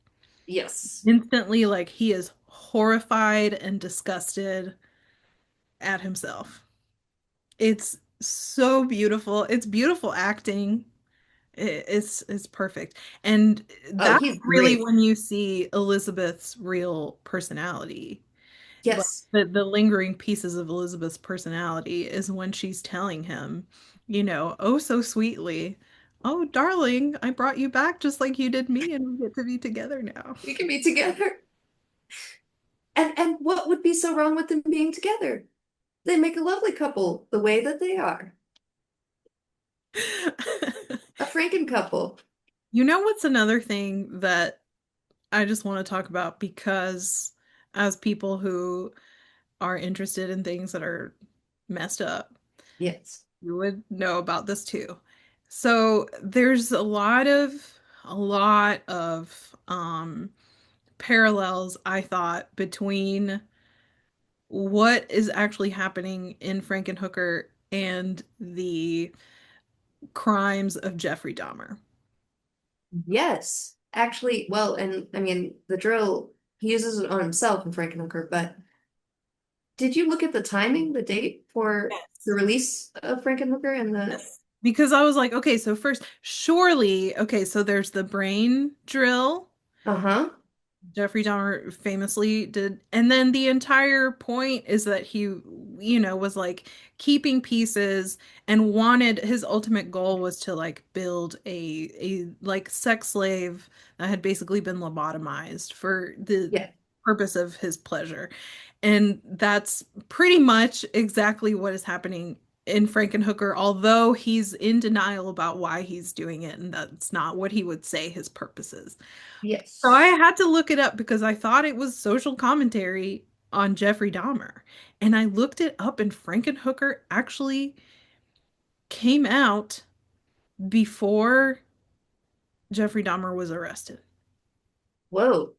yes. Instantly, like he is horrified and disgusted at himself. It's so beautiful. It's beautiful acting. It's perfect. And Oh, that's he's really great. when you see Elizabeth's real personality. Like Yes. the lingering pieces of Elizabeth's personality is when she's telling him, oh so sweetly, "Oh, darling, I brought you back just like you did me, and we get to be together now." We can be together. And what would be so wrong with them being together? They make a lovely couple the way that they are. A Franken couple. You know what's another thing that I just want to talk about because as people who are interested in things that are messed up, Yes. you would know about this too. So there's a lot of parallels, I thought, between what is actually happening in Frankenhooker and the crimes of Jeffrey Dahmer. Yes. Actually, well, and I mean the drill, he uses it on himself in Frankenhooker, but did you look at the timing, the date for the Yes. release of Frankenhooker and the Yes. Because I was like, okay, so first, surely, okay, so there's the brain drill. uh-huh. Jeffrey Dahmer famously did. And then the entire point is that he was like keeping pieces and wanted his ultimate goal was to like build a like sex slave that had basically been lobotomized for the Yeah. purpose of his pleasure. And that's pretty much exactly what is happening in Frankenhooker, although he's in denial about why he's doing it, and that's not what he would say his purpose is. So I Yes. had to look it up because I thought it was social commentary on Jeffrey Dahmer. And I looked it up, and Frankenhooker actually came out before Jeffrey Dahmer was arrested. Whoa.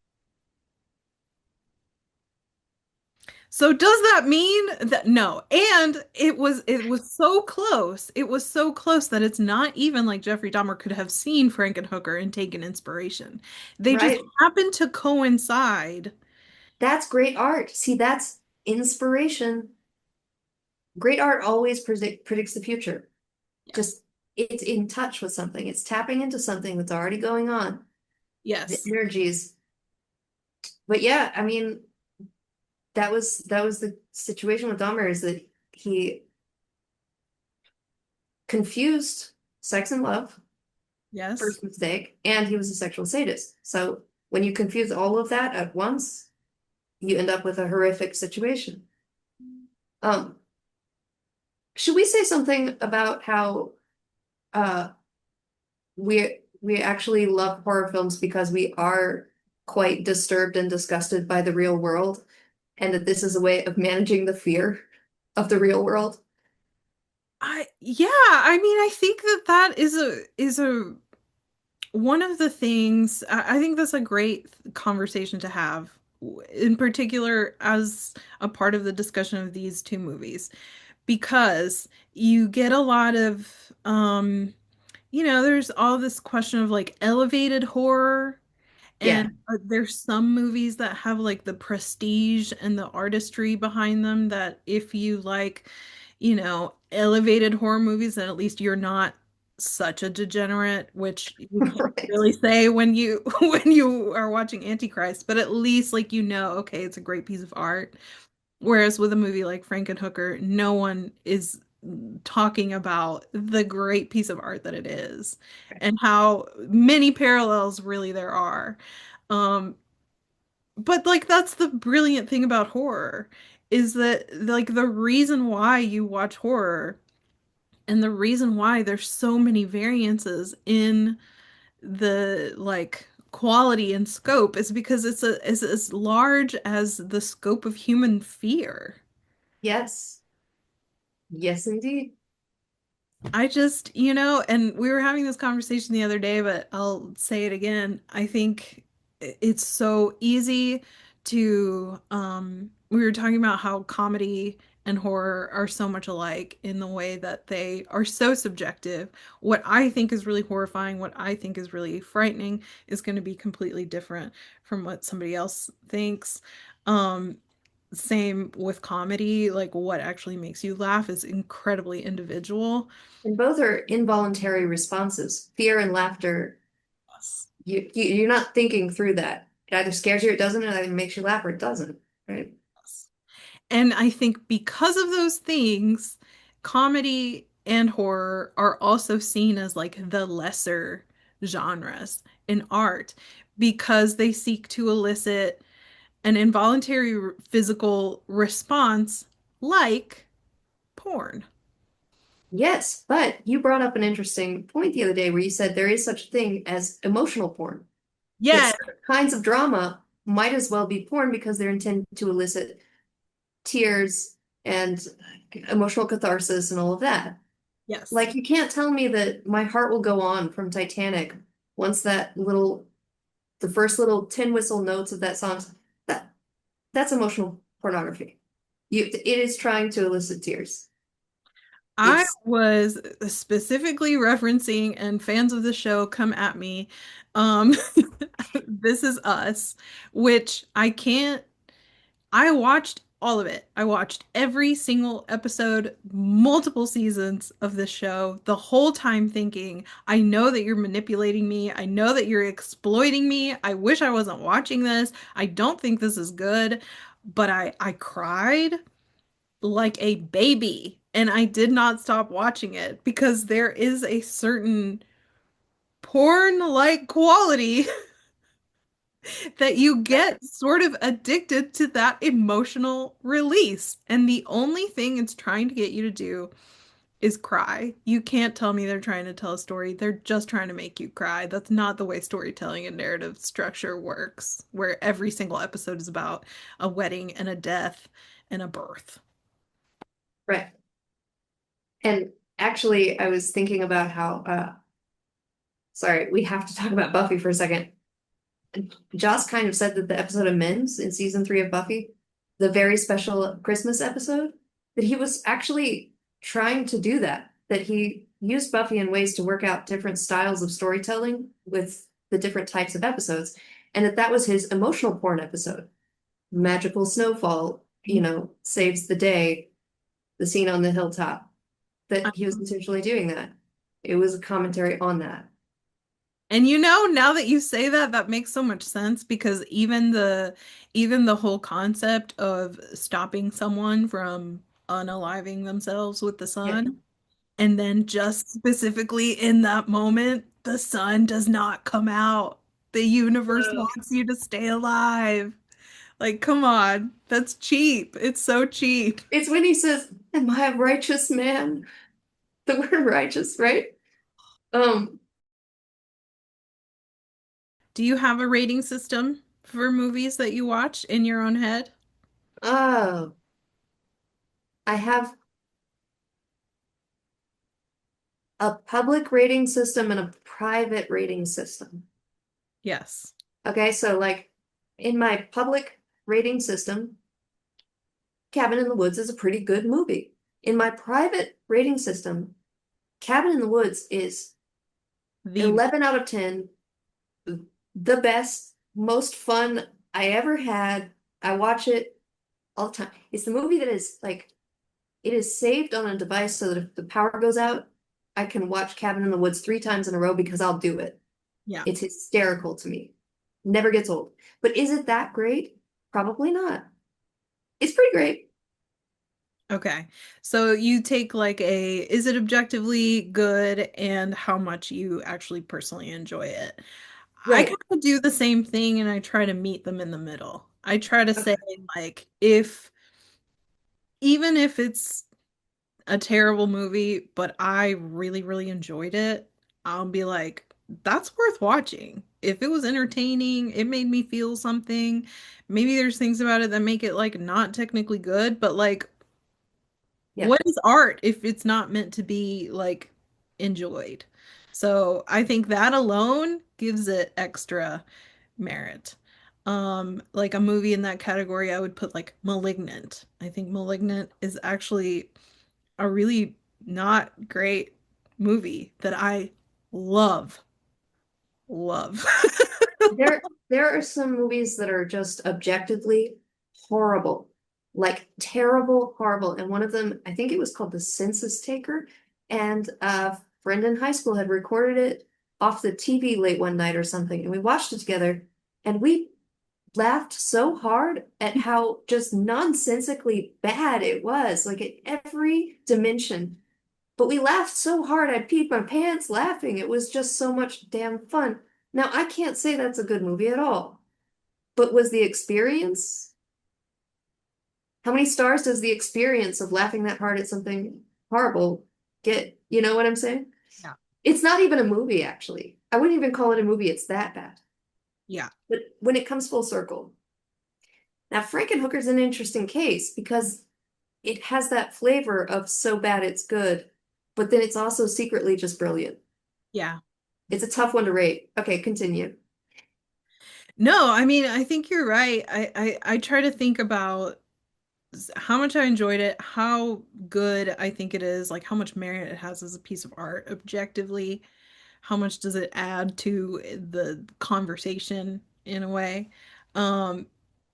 So does that mean that no? And it was so close. It was so close that it's not even like Jeffrey Dahmer could have seen Frankenhooker and taken inspiration. They just Right. happened to coincide. That's great art. See, that's inspiration. Great art always predicts the future. Yes. Just it's in touch with something. It's tapping into something that's already going on. The Yes. energies. But yeah, I mean, that was the situation with Dahmer is that he confused sex and love, Yes. first mistake, and he was a sexual sadist. So when you confuse all of that at once, you end up with a horrific situation. Um, should we say something about how uh we actually love horror films because we are quite disturbed and disgusted by the real world, and that this is a way of managing the fear of the real world? I mean, I think that is a one of the things I think that's a great conversation to have, in particular as a part of the discussion of these two movies, because you get a lot of there's all this question of like elevated horror. Yeah. And there's some movies that have like the prestige and the artistry behind them that if you like, elevated horror movies, then at least you're not such a degenerate, which you can't Right. really say when you when you are watching Antichrist, but at least like okay, it's a great piece of art. Whereas with a movie like Frankenhooker, no one is talking about the great piece of art that it is and how many parallels really there are. Um, but like that's the brilliant thing about horror is that like the reason why you watch horror and the reason why there's so many variances in the like quality and scope is because it's as large as the scope of human fear. Yes. Yes, indeed. I just, and we were having this conversation the other day, but I'll say it again. I think it's so easy to, we were talking about how comedy and horror are so much alike in the way that they are so subjective. What I think is really horrifying, what I think is really frightening is going to be completely different from what somebody else thinks. Um, Same with comedy, like what actually makes you laugh is incredibly individual. And both are involuntary responses. Fear and laughter, Yes. you're not thinking through that. It either scares you or it doesn't, it either makes you laugh or it doesn't. Right? Yes. And I think because of those things, comedy and horror are also seen as like the lesser genres in art because they seek to elicit an involuntary physical response like porn. Yes, but you brought up an interesting point the other day where you said there is such a thing as emotional porn. That Yes, certain kinds of drama might as well be porn because they're intended to elicit tears and emotional catharsis and all of that. yes. Like you can't tell me that My Heart Will Go On from Titanic once the first little tin whistle notes of that song, that that's emotional pornography. It is trying to elicit tears. I It's was specifically referencing, and fans of the show come at me. Um, This Is Us, which I watched all of it. I watched every single episode, multiple seasons of this show, the whole time thinking, I know that you're manipulating me. I know that you're exploiting me. I wish I wasn't watching this. I don't think this is good, but I cried like a baby and I did not stop watching it because there is a certain porn-like quality that you get sort of addicted to that emotional release. And the only thing it's trying to get you to do is cry. You can't tell me they're trying to tell a story. They're just trying to make you cry. That's not the way storytelling and narrative structure works, where every single episode is about a wedding and a death and a birth. right. And actually, I was thinking about how, sorry, we have to talk about Buffy for a second. Joss kind of said that the episode of Men's in season 3 of Buffy, the very special Christmas episode, that he was actually trying to do that, that he used Buffy in ways to work out different styles of storytelling with the different types of episodes, and that was his emotional porn episode. Magical snowfall, saves the day, the scene on the hilltop, that he was intentionally doing that. It was a commentary on that. And now that you say that, that makes so much sense because even the whole concept of stopping someone from unaliving themselves with the Yeah. sun, and then just specifically in that moment, the sun does not come out. The universe Ugh. wants you to stay alive. Like, come on, that's cheap. It's so cheap. It's when he says, "Am I a righteous man?" The word righteous, right? Um, Do you have a rating system for movies that you watch in your own head? oh, I have a public rating system and a private rating system. Yes. Okay, so like in my public rating system, Cabin in the Woods is a pretty good movie. In my private rating system, Cabin in the Woods is The 11 out of 10, the best, most fun I ever had. I watch it all the time. It's the movie that is like, it is saved on a device so that if the power goes out, I can watch Cabin in the Woods 3 times in a row because I'll do it. yeah. It's hysterical to me. Never gets old. But is it that great? Probably not. It's pretty great. Okay. So you take like a, is it objectively good and how much you actually personally enjoy it? I kind Right. of do the same thing and I try to meet them in the middle. I try to say Okay. like if even if it's a terrible movie, but I really, really enjoyed it, I'll be like, that's worth watching. If it was entertaining, it made me feel something. Maybe there's things about it that make it like not technically good, but like Yeah. what is art if it's not meant to be like enjoyed? So I think that alone gives it extra merit. Like a movie in that category, I would put like Malignant. I think Malignant is actually a really not great movie that I love, love. There are some movies that are just objectively horrible. Like terrible, horrible. And one of them, I think it was called The Census Taker. And a friend in high school had recorded it off the TV late one night or something. And we watched it together and we laughed so hard at how just nonsensically bad it was, like at every dimension. But we laughed so hard I peed my pants laughing. It was just so much damn fun. Now, I can't say that's a good movie at all, but was the experience? How many stars does the experience of laughing that hard at something horrible get? You know what I'm saying? Yeah. It's not even a movie, actually. I wouldn't even call it a movie. It's that bad. Yeah. But when it comes full circle, now Frankenhooker's an interesting case because it has that flavor of so bad it's good, but then it's also secretly just brilliant. Yeah. It's a tough one to rate. Okay, continue. No, I mean, I think you're right. I try to think about how much I enjoyed it, how good I think it is, like how much merit it has as a piece of art objectively, how much does it add to the conversation in a way. Um,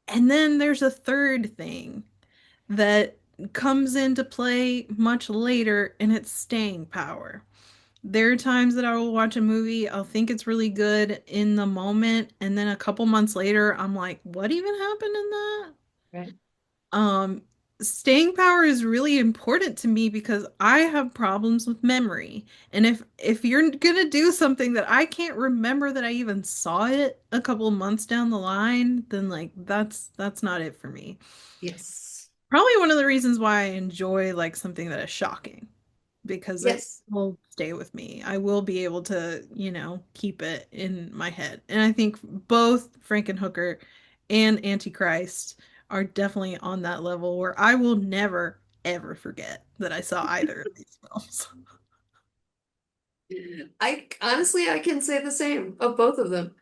and then there's a third thing that comes into play much later, and it's staying power. There are times that I will watch a movie, I'll think it's really good in the moment, and then a couple months later, I'm like, what even happened in that? Right. Um, Staying power is really important to me because I have problems with memory. And if you're gonna do something that I can't remember that I even saw it a couple months down the line, then like that's not it for me. Yes. Probably one of the reasons why I enjoy like something that is shocking because it Yes. will stay with me. I will be able to, keep it in my head. And I think both Frankenhooker and Antichrist are definitely on that level where I will never, ever forget that I saw either of these films. I honestly, I can say the same of both of them.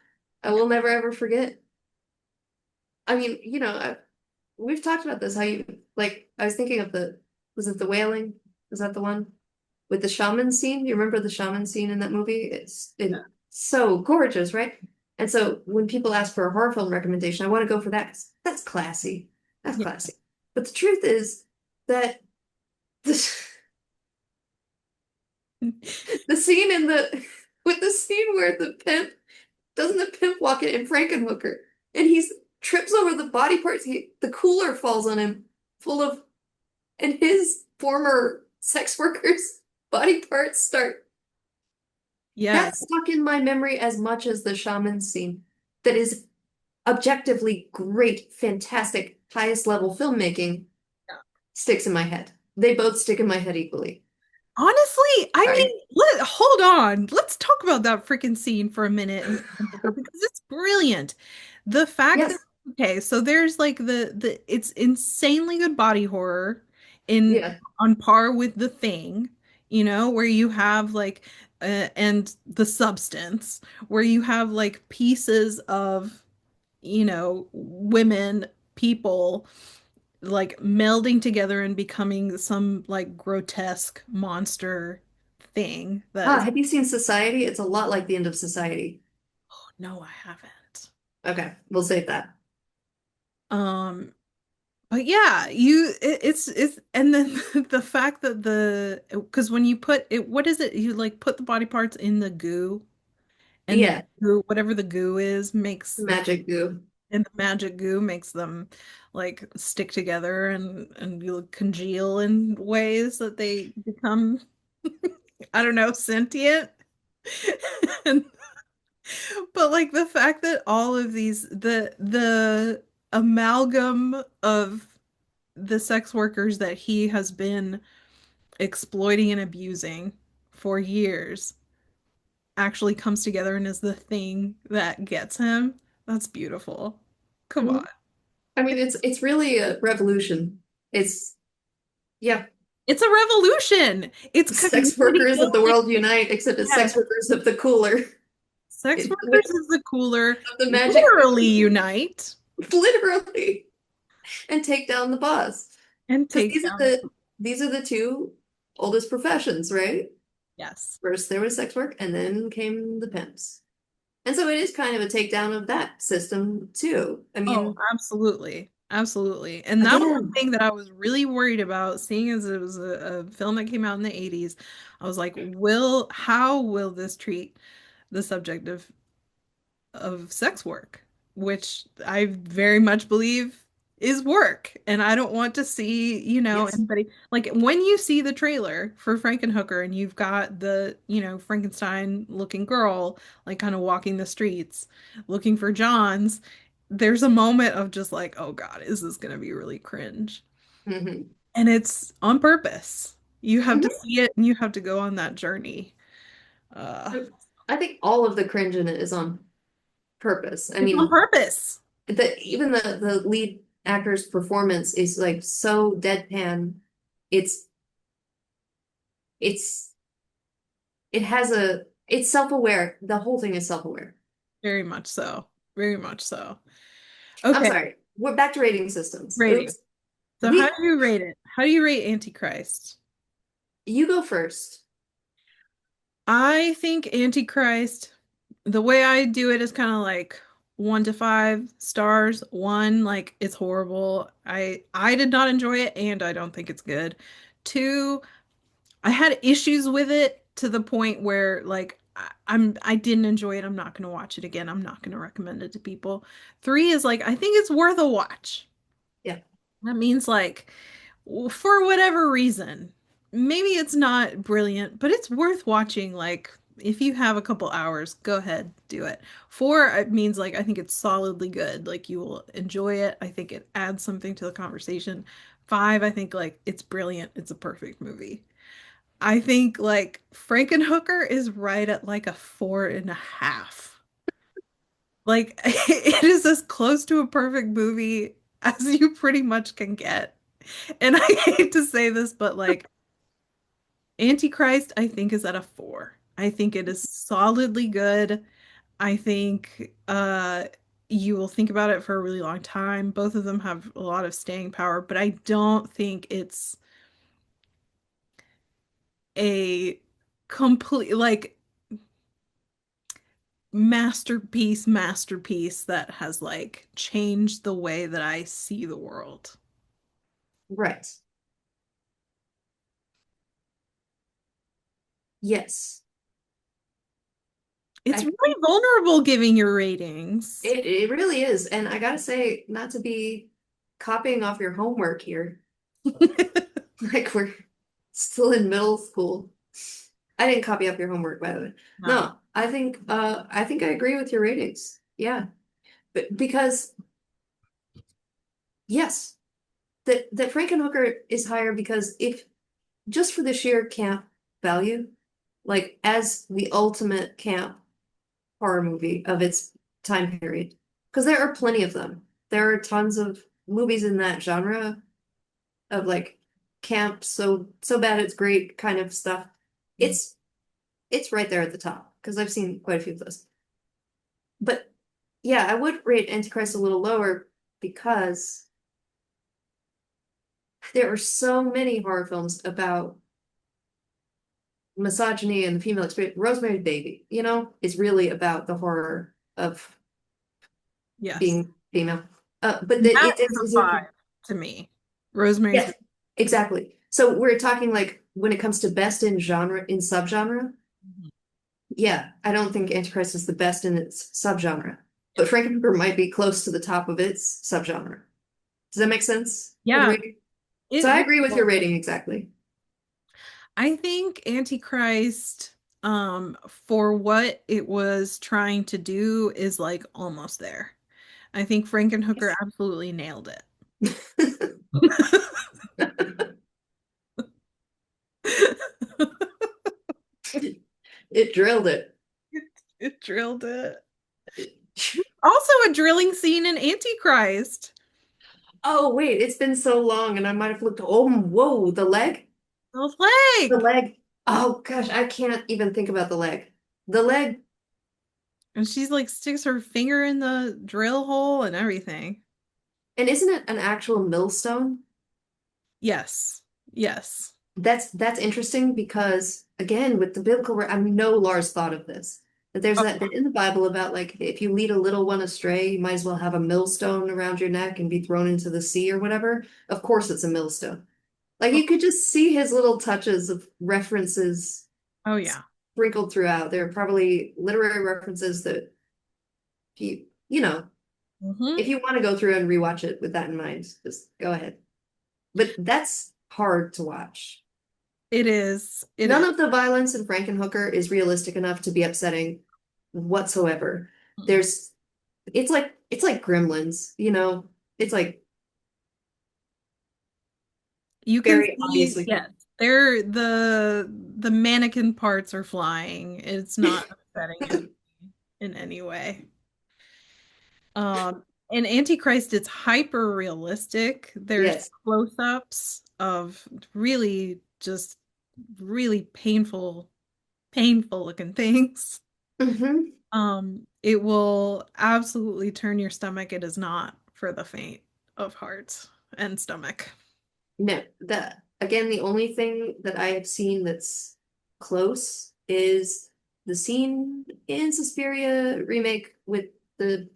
I will never ever forget. I mean, we've talked about this, how you like, I was thinking of was it The Wailing? Was that the one with the shaman scene? You remember the shaman scene in that movie? It's so gorgeous, right? And so when people ask for a horror film recommendation, I want to go for that 'cause that's classy. That's Yeah. classy. But the truth is that the, the scene in the with the scene where the pimp doesn't the pimp walk in Frankenhooker and he's trips over the body parts, the cooler falls on him full of and his former sex workers body parts start. Yes. That stuck in my memory as much as the shaman scene that is objectively great, fantastic, highest level filmmaking sticks in my head. They both stick in my head equally. Honestly, I Sorry. mean, hold on. Let's talk about that freaking scene for a minute because it's brilliant. The fact that Yes. okay, so there's like the it's insanely good body horror in Yeah. on par with The Thing, where you have like and The Substance, where you have like pieces of, women, people like melding together and becoming some like grotesque monster thing that Ah, is, have you seen Society? It's a lot like the end of Society. oh, no, I haven't. Okay, we'll save that. Um, but yeah, it's and then the fact that the because when you put it, what is it? You like put the body parts in the goo, and the Yeah, goo, whatever the goo is, makes magic goo. and the magic goo makes them like stick together and you congeal in ways that they become, I don't know, sentient. And, but like the fact that all of these the amalgam of the sex workers that he has been exploiting and abusing for years actually comes together and is the thing that gets him. That's beautiful. Come on. Mhm. I mean, it's really a revolution. It's yeah, It's a revolution. It's sex community workers of the building. world unite, except it's Yes. sex workers of the cooler. Sex With workers is the cooler. the magic Literally unite literally and take down the boss. and Because take down. these are the two oldest professions, right? Yes. First there was sex work, and then came the pimps. And so it is kind of a takedown of that system too. I Oh, mean, absolutely. Absolutely. And that was the again, thing that I was really worried about, seeing as it was a film that came out in the 80s. I was like, how will this treat the subject of sex work, which I very much believe is work. And I don't want to see, yes. anybody like when you see the trailer for Frankenhooker and you've got the, Frankenstein looking girl like kind of walking the streets looking for Johns, there's a moment of just like, oh God, is this gonna be really cringe? Hmm. And it's on purpose. You have to Hmm. see it and you have to go on that journey. Uh, I think all of the cringe in it is on purpose. I it's on mean, purpose. even the lead actor's performance is like so deadpan. It's it's it has a it's self-aware. The whole thing is self-aware. Very much so. Very much so. I'm Okay, sorry. We're back to rating systems. rating. Oops. So how We do you rate it? How do you rate Antichrist? You go first. I think Antichrist, the way I do it is kind of like 1 to 5 stars. One, like it's horrible. I did not enjoy it and I don't think it's good. Two, I had issues with it to the point where like I didn't enjoy it. I'm not gonna watch it again. I'm not gonna recommend it to people. Three is like I think it's worth a watch. Yeah. That means like for whatever reason, maybe it's not brilliant, but it's worth watching. Like if you have a couple hours, go ahead, do it. Four, it means like I think it's solidly good. Like you will enjoy it. I think it adds something to the conversation. Five, I think like it's brilliant. It's a perfect movie. I think like Frankenhooker is right at like a 4.5. Like it is as close to a perfect movie as you pretty much can get. And I hate to say this, but like Antichrist, I think is at a 4. I think it is solidly good. I think you will think about it for a really long time. Both of them have a lot of staying power, but I don't think it's a complete like masterpiece that has like changed the way that I see the world. Right. Yes. It's I really vulnerable giving your ratings. it really is. And I gotta say, not to be copying off your homework here. Like we're still in middle school. I didn't copy up your homework, by the way. No. No, I think I agree with your ratings. Yeah. But because yes, that Frankenhooker is higher because if just for the sheer camp value, like as the ultimate camp horror movie of its time period, because there are plenty of them. There are tons of movies in that genre of like camp, so bad it's great kind of stuff. It's it's right there at the top because I've seen quite a few of those. But yeah, I would rate Antichrist a little lower because there are so many horror films about misogyny and the female experience. Rosemary's Baby, is really about the horror of Yes. being female. But That is a it's a, five to me. Rosemary's yes, exactly. So we're talking like when it comes to best in genre, in subgenre. Baby. Yeah, I don't think Antichrist is the best in its subgenre, Yeah. but Frankenhooker might be close to the top of its subgenre. Does that make sense for the Yeah, rating? So it I really agree with was. your rating exactly. I think Antichrist, for what it was trying to do is like almost there. I think Frankenhooker absolutely nailed it. It drilled it. It drilled it. Also a drilling scene in Antichrist. Oh, wait, it's been so long and I might have looked. Oh, whoa, the leg? The The leg. leg. Oh, gosh, I can't even think about the leg. The leg. And she's like sticks her finger in the drill hole and everything. And isn't it an actual millstone? Yes. Yes. That's interesting because again, with the biblical, I know Lars thought of this. That there's Oh, that bit in the Bible about like if you lead a little one astray, you might as well have a millstone around your neck and be thrown into the sea or whatever. Of course, it's a millstone. Like you could just see his little touches of references oh yeah. sprinkled throughout. There are probably literary references that you know, Hmm. if you want to go through and rewatch it with that in mind, just go ahead. But that's hard to watch. It is. It None is. of the violence in Frankenhooker is realistic enough to be upsetting whatsoever. Mm. There's it's like Gremlins, It's like You can very see, obviously. yes, they're the mannequin parts are flying. It's not upsetting in any way. In Antichrist, it's hyper realistic. There's Yes. close-ups of really just really painful looking things. Hmm. It will absolutely turn your stomach. It is not for the faint of heart and stomach. No, the only thing that I have seen that's close is the scene in Suspiria remake with the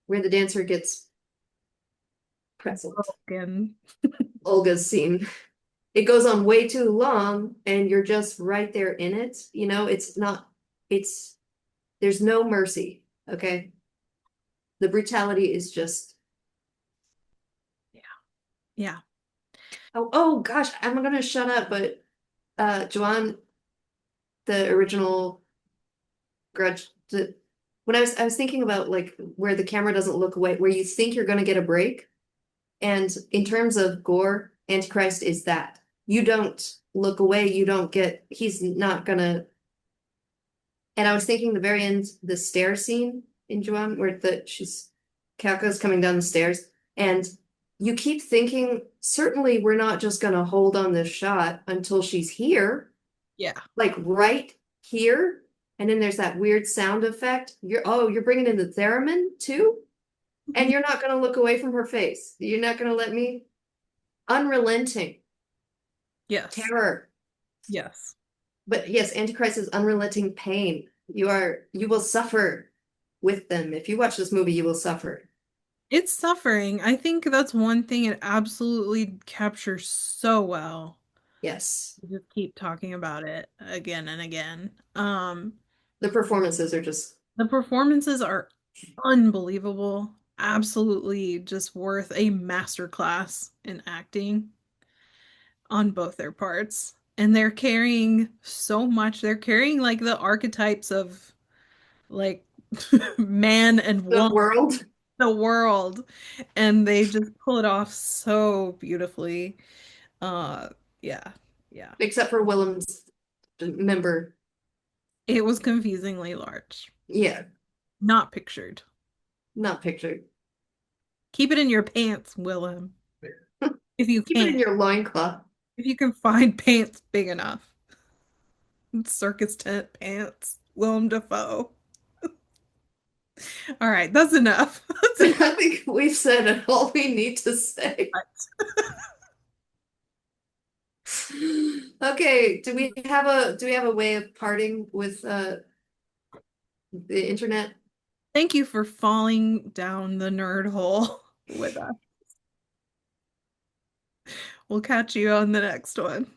where the dancer gets pretzeled. And Olga's scene. It goes on way too long and you're just right there in it. It's not, it's, there's no mercy. Okay. The brutality is just, yeah, yeah. oh gosh, I'm gonna shut up, but Joanne, the original Grudge, when I was thinking about like where the camera doesn't look away, where you think you're gonna get a break. And in terms of gore, Antichrist is that. You don't look away, you don't get, he's not gonna. And I was thinking the very end, the stair scene in Joanne, where she's Kalka's coming down the stairs, and you keep thinking, certainly we're not just gonna hold on this shot until she's here, Yeah. like right here. And then there's that weird sound effect. You're bringing in the theremin too, and you're not gonna look away from her face. You're not gonna let me. Unrelenting Yes. terror. Yes. But yes, Antichrist is unrelenting pain. You will suffer with them. If you watch this movie, you will suffer. It's suffering. I think that's one thing it absolutely captures so well. Yes. We just keep talking about it again and again. The performances are just The performances are unbelievable. Absolutely just worth a masterclass in acting on both their parts. And they're carrying so much. They're carrying like the archetypes of like man and the woman, world, the world, and they just pull it off so beautifully. Uh, yeah, yeah. except for Willem's member. It was confusingly large, Yeah, not pictured. not pictured. Keep it in your pants, Willem, if you Keep it in can. your loincloth. If you can find pants big enough. Circus tent pants, Willem Dafoe. All right, that's enough. That's enough. I think we've said all we need to say. Okay, do we have a way of parting with the internet? Thank you for falling down the nerd hole with us. We'll catch you on the next one.